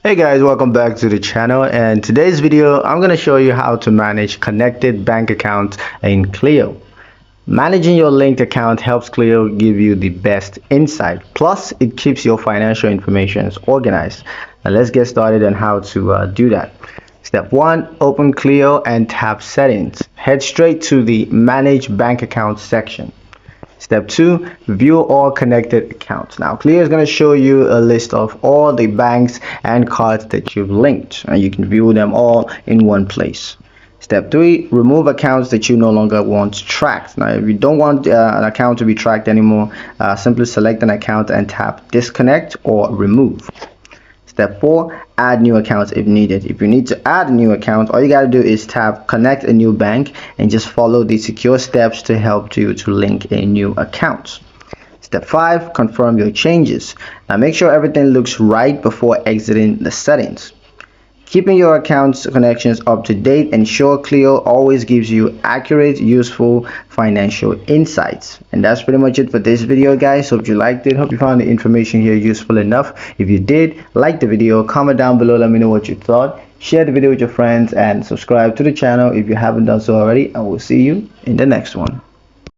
Hey guys, welcome back to the channel, and today's video I'm going to show you how to manage connected bank accounts in Cleo. Managing your linked account helps Cleo give you the best insight, plus it keeps your financial information organized. Now let's get started on how to do that. Step 1, open Cleo and tap settings. Head straight to the manage bank account section. Step 2, view all connected accounts. Now Cleo is going to show you a list of all the banks and cards that you've linked, and you can view them all in one place. Step 3, remove accounts that you no longer want tracked. Now if you don't want an account to be tracked anymore, simply select an account and tap disconnect or remove. Step 4, add new accounts if needed. If you need to add a new account, all you got to do is tap connect a new bank and just follow the secure steps to help you to link a new account. Step 5, confirm your changes. Now make sure everything looks right before exiting the settings. Keeping your account's connections up to date ensure Cleo always gives you accurate, useful financial insights. And that's pretty much it for this video, guys. Hope you liked it. Hope you found the information here useful enough. If you did, like the video, comment down below, let me know what you thought. Share the video with your friends and subscribe to the channel if you haven't done so already. And we'll see you in the next one.